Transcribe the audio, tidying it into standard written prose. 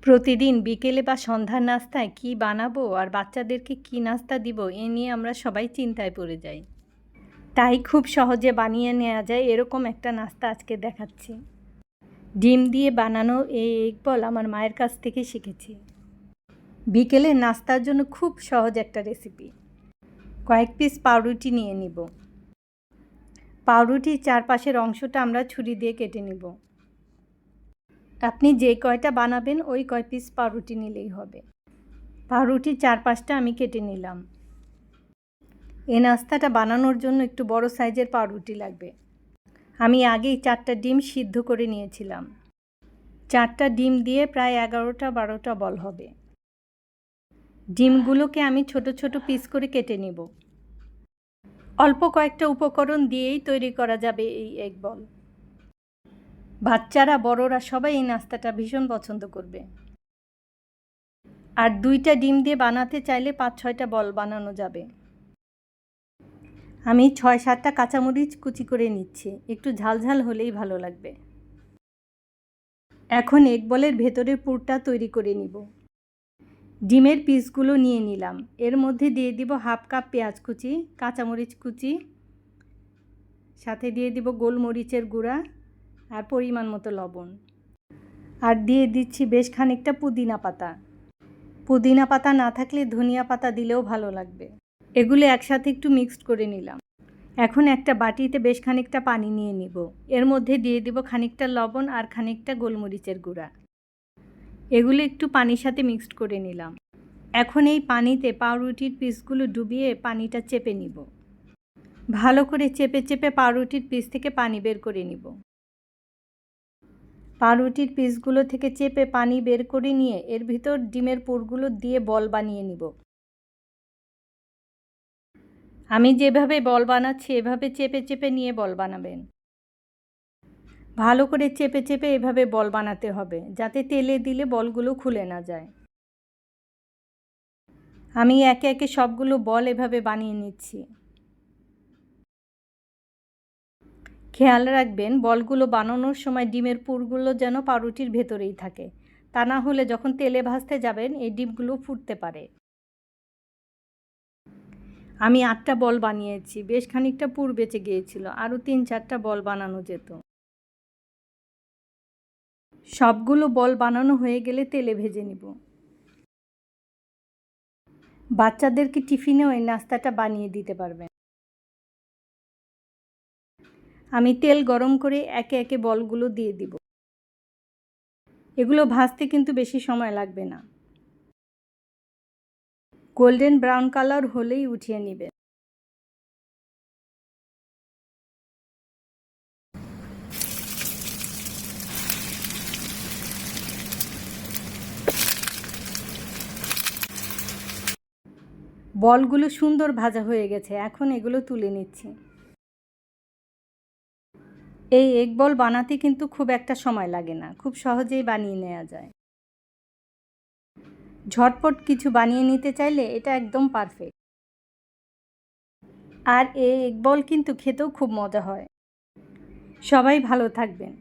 প্রতিদিন বিকেলে বা সন্ধ্যার নাস্তায় কী বানাবো আর বাচ্চাদেরকে কী নাস্তা দিব এ নিয়ে আমরা সবাই চিন্তায় পড়ে যাই। তাই খুব সহজে বানিয়ে নেওয়া যায় এরকম একটা নাস্তা আজকে দেখাচ্ছি। ডিম দিয়ে বানানো এই এগ বল আমার মায়ের কাছ থেকে শিখেছি। বিকেলে নাস্তার জন্য খুব সহজ একটা রেসিপি। কয়েক পিস পাউরুটি নিয়ে নিব। পাউরুটির চারপাশের অংশটা আমরা ছুরি দিয়ে কেটে নিব। আপনি যে কয়টা বানাবেন ওই কয় পিস পাউরুটি নিলেই হবে। পাউরুটির চারপাশটা আমি কেটে নিলাম। এই নাস্তাটা বানানোর জন্য একটু বড় সাইজের পাউরুটি লাগবে। আমি আগেই 4টা ডিম সিদ্ধ করে নিয়েছিলাম। 4টা ডিম দিয়ে প্রায় 11টা-12টা বল হবে। ডিমগুলোকে আমি ছোট ছোট পিস করে কেটে নেব। অল্প কয়েকটা উপকরণ দিয়েই তৈরি করা যাবে এই এগ বল। বাচ্চারা বড়রা সবাই এই নাস্তাটা ভীষণ পছন্দ করবে। আর 2টা ডিম দিয়ে বানাতে চাইলে 5-6টা বল বানানো যাবে। আমি 6-7টা কাঁচামরিচ কুচি করে নিচ্ছি, একটু ঝালঝাল হলেই ভালো লাগবে। এখন এগ বলের ভেতরের পুরটা তৈরি করে নিব। ডিমের পিসগুলো নিয়ে নিলাম, এর মধ্যে দিয়ে দিব 1/2 কাপ পেঁয়াজ কুচি, কাঁচামরিচ কুচি, সাথে দিয়ে দিব গোলমরিচের গুঁড়া আর পরিমাণ মতো লবণ। আর দিয়ে দিচ্ছি বেশ খানিকটা পুদিনা পাতা। পুদিনা পাতা না থাকলে ধনিয়া পাতা দিলেও ভালো লাগবে। এগুলো একসাথে একটু মিক্সড করে নিলাম। এখন একটা বাটিতে বেশ খানিকটা পানি নিয়ে নিব, এর মধ্যে দিয়ে দিব খানিকটা লবণ আর খানিকটা গোলমরিচের গুঁড়া। এগুলো একটু পানির সাথে মিক্সড করে নিলাম। এখন এই পানিতে পাউরুটির পিসগুলো ডুবিয়ে পানিটা চেপে নিব। ভালো করে চেপে চেপে পাউরুটির পিস থেকে পানি বের করে নিব। পাউরুটির পিসগুলো থেকে চেপে পানি বের করে নিয়ে এর ভিতর ডিমের পুরগুলো দিয়ে বল বানিয়ে নিব। আমি যেভাবে বল বানাচ্ছি এভাবে চেপে চেপে নিয়ে বল বানাবেন। ভালো করে চেপে চেপে এভাবে বল বানাতে হবে, যাতে তেলে দিলে বলগুলো খুলে না যায়। আমি একে একে সবগুলো বল এভাবে বানিয়ে নিচ্ছি। খেয়াল রাখবেন বলগুলো বানানোর সময় ডিমের পুরগুলো যেন পাউরুটির ভেতরেই থাকে, তা না হলে যখন তেলে ভাজতে যাবেন এই ডিমগুলো ফুটতে পারে। আমি 8টা বল বানিয়েছি, বেশ খানিকটা পুর বেঁচে গিয়েছিল, আরও 3-4টা বল বানানো যেত। সবগুলো বল বানানো হয়ে গেলে তেলে ভেজে নিব। বাচ্চাদেরকে টিফিনেও এই নাস্তাটা বানিয়ে দিতে পারবেন। আমি তেল গরম করে একে একে বলগুলো দিয়ে দিব। এগুলো ভাজতে কিন্তু বেশি সময় লাগবে না। গোল্ডেন ব্রাউন কালার হলেই উঠিয়ে নেবেন। বলগুলো সুন্দর ভাজা হয়ে গেছে, এখন এগুলো তুলে নিচ্ছি। এই এগ বল বানাতে কিন্তু খুব একটা সময় লাগে না, খুব সহজেই বানিয়ে নেওয়া যায়। ঝটপট কিছু বানিয়ে নিতে চাইলে এটা একদম পারফেক্ট। আর এই এগ বল কিন্তু খেতেও খুব মজা হয়। সবাই ভালো থাকবেন।